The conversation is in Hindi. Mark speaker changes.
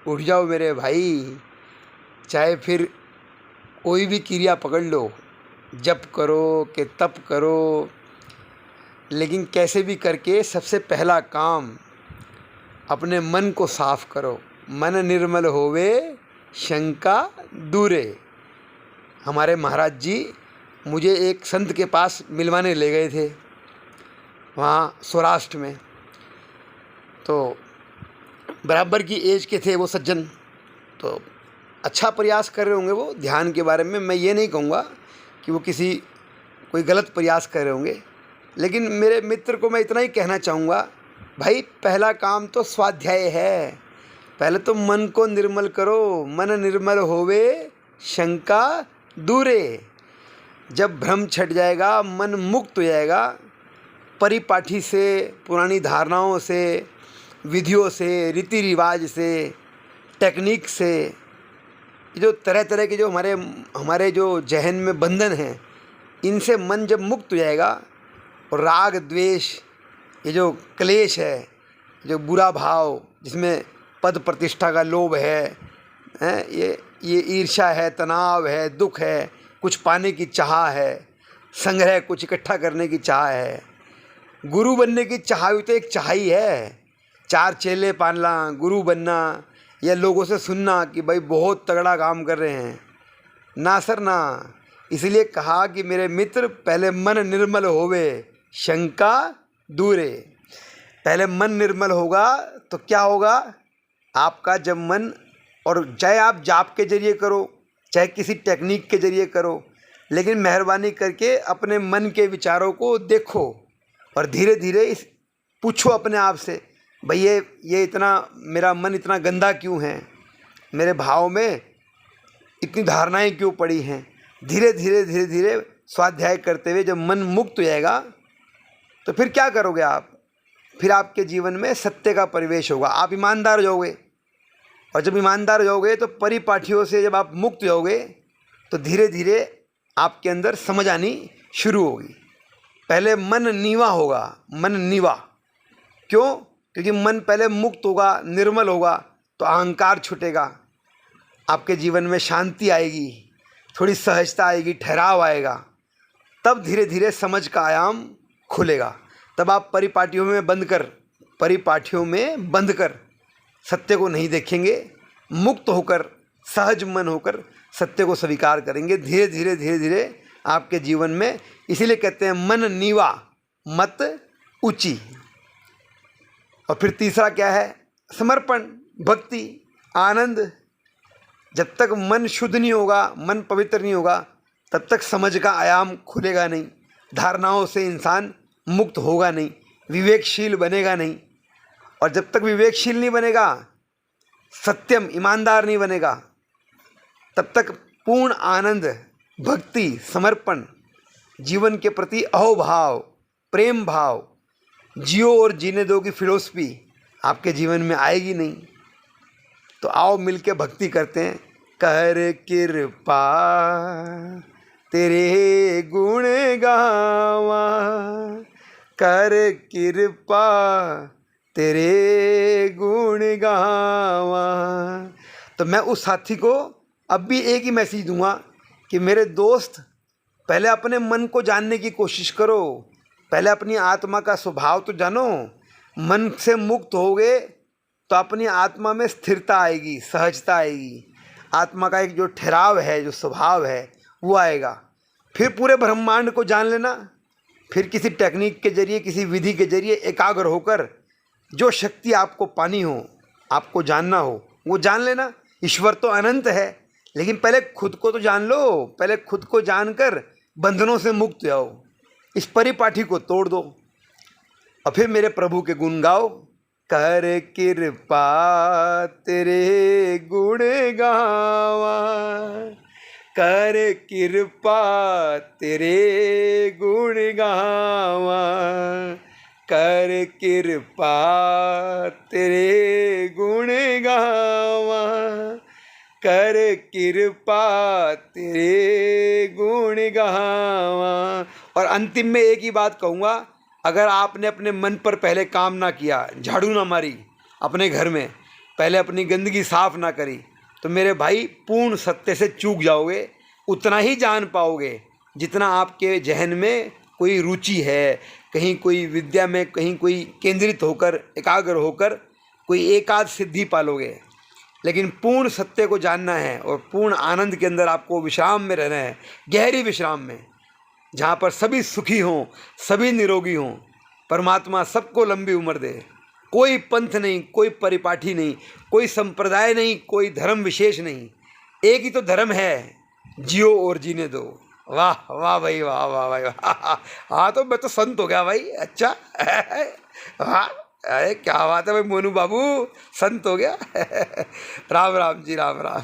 Speaker 1: उठ जाओ मेरे भाई। चाहे फिर कोई भी क्रिया पकड़ लो, जप करो कि तप करो, लेकिन कैसे भी करके सबसे पहला काम अपने मन को साफ करो। मन निर्मल होवे शंका दूरे। हमारे महाराज जी मुझे एक संत के पास मिलवाने ले गए थे, वहाँ सौराष्ट्र में। तो बराबर की एज के थे वो सज्जन। तो अच्छा प्रयास कर रहे होंगे वो ध्यान के बारे में। मैं ये नहीं कहूँगा कि वो कोई गलत प्रयास कर रहे होंगे, लेकिन मेरे मित्र को मैं इतना ही कहना चाहूँगा, भाई पहला काम तो स्वाध्याय है। पहले तो मन को निर्मल करो। मन निर्मल होवे शंका दूरे। जब भ्रम छट जाएगा, मन मुक्त हो जाएगा परिपाठी से, पुरानी धारणाओं से, विधियों से, रीति रिवाज से, टेक्निक से, जो तरह तरह के जो हमारे जो जहन में बंधन हैं, इनसे मन जब मुक्त हो जाएगा और राग द्वेष, ये जो क्लेश है, जो बुरा भाव जिसमें पद प्रतिष्ठा का लोभ है, ये ईर्ष्या है, तनाव है, दुख है, कुछ पाने की चाह है, संग्रह कुछ इकट्ठा करने की चाह है, गुरु बनने की चाह भी तो एक चाह ही है। 4 चेले पालना, गुरु बनना, या लोगों से सुनना कि भाई बहुत तगड़ा काम कर रहे हैं, ना सर ना। इसलिए कहा कि मेरे मित्र पहले मन निर्मल होवे शंका दूरे। पहले मन निर्मल होगा तो क्या होगा आपका, जब मन, और चाहे आप जाप के जरिए करो, चाहे किसी टेक्निक के जरिए करो, लेकिन मेहरबानी करके अपने मन के विचारों को देखो और धीरे धीरे पूछो अपने आप से, भाई ये इतना, मेरा मन इतना गंदा क्यों है, मेरे भाव में इतनी धारणाएं क्यों पड़ी हैं। धीरे धीरे स्वाध्याय करते हुए जब मन मुक्त हो जाएगा तो फिर क्या करोगे आप, फिर आपके जीवन में सत्य का परिवेश होगा। आप ईमानदार हो जाओगे, और जब ईमानदार हो जाओगे तो परिपाटियों से जब आप मुक्त हो जाओगे तो धीरे धीरे आपके अंदर समझ आनी शुरू होगी। पहले मन नीवा होगा, मन नीवा क्यों? क्योंकि मन पहले मुक्त होगा, निर्मल होगा तो अहंकार छूटेगा, आपके जीवन में शांति आएगी, थोड़ी सहजता आएगी, ठहराव आएगा, तब धीरे धीरे समझ का आयाम खुलेगा। तब आप परिपाटियों में बंध कर सत्य को नहीं देखेंगे, मुक्त होकर, सहज मन होकर सत्य को स्वीकार करेंगे। धीरे धीरे आपके जीवन में, इसीलिए कहते हैं मन नीवा मत ऊंची। और फिर तीसरा क्या है? समर्पण, भक्ति, आनंद। जब तक मन शुद्ध नहीं होगा, मन पवित्र नहीं होगा, तब तक समझ का आयाम खुलेगा नहीं, धारणाओं से इंसान मुक्त होगा नहीं, विवेकशील बनेगा नहीं। और जब तक विवेकशील नहीं बनेगा, सत्यम, ईमानदार नहीं बनेगा, तब तक पूर्ण आनंद, भक्ति, समर्पण, जीवन के प्रति अहोभाव, प्रेम भाव, जियो और जीने दो की फिलॉसफी आपके जीवन में आएगी नहीं। तो आओ मिलके भक्ति करते हैं। कर कृपा तेरे गुण गावा, कर कृपा तेरे गुण गावा। तो मैं उस साथी को अब भी एक ही मैसेज दूंगा कि मेरे दोस्त, पहले अपने मन को जानने की कोशिश करो, पहले अपनी आत्मा का स्वभाव तो जानो। मन से मुक्त होगे तो अपनी आत्मा में स्थिरता आएगी, सहजता आएगी, आत्मा का एक जो ठहराव है, जो स्वभाव है वो आएगा। फिर पूरे ब्रह्मांड को जान लेना। फिर किसी टेक्निक के जरिए, किसी विधि के जरिए एकाग्र होकर जो शक्ति आपको पानी हो, आपको जानना हो, वो जान लेना। ईश्वर तो अनंत है, लेकिन पहले खुद को तो जान लो। पहले खुद को जानकर बंधनों से मुक्त जाओ, इस परिपाठी को तोड़ दो, और फिर मेरे प्रभु के गुण गाओ। कर कृपा तेरे गुण गावा, कर कृपा तेरे गुण गावा, कर कृपा तेरे गुण गावा, कर कृपा तेरे गुण गावा। और अंतिम में एक ही बात कहूँगा, अगर आपने अपने मन पर पहले काम ना किया, झाड़ू ना मारी अपने घर में, पहले अपनी गंदगी साफ ना करी तो मेरे भाई पूर्ण सत्य से चूक जाओगे। उतना ही जान पाओगे जितना आपके जहन में कोई रुचि है, कहीं कोई विद्या में कहीं कोई केंद्रित होकर एकाग्र होकर कोई एकाध सिद्धि पालोगे। लेकिन पूर्ण सत्य को जानना है और पूर्ण आनंद के अंदर आपको विश्राम में रहना है, गहरी विश्राम में, जहाँ पर सभी सुखी हों, सभी निरोगी हों, परमात्मा सबको लंबी उम्र दे। कोई पंथ नहीं, कोई परिपाठी नहीं, कोई संप्रदाय नहीं, कोई धर्म विशेष नहीं, एक ही तो धर्म है, जियो और जीने दो। वाह वाह भाई, वाह वाह भाई वाह। हाँ तो मैं तो संत हो गया भाई। अच्छा वाह, अरे क्या बात है भाई मोनू बाबू, संत हो गया। राम राम जी, राम राम।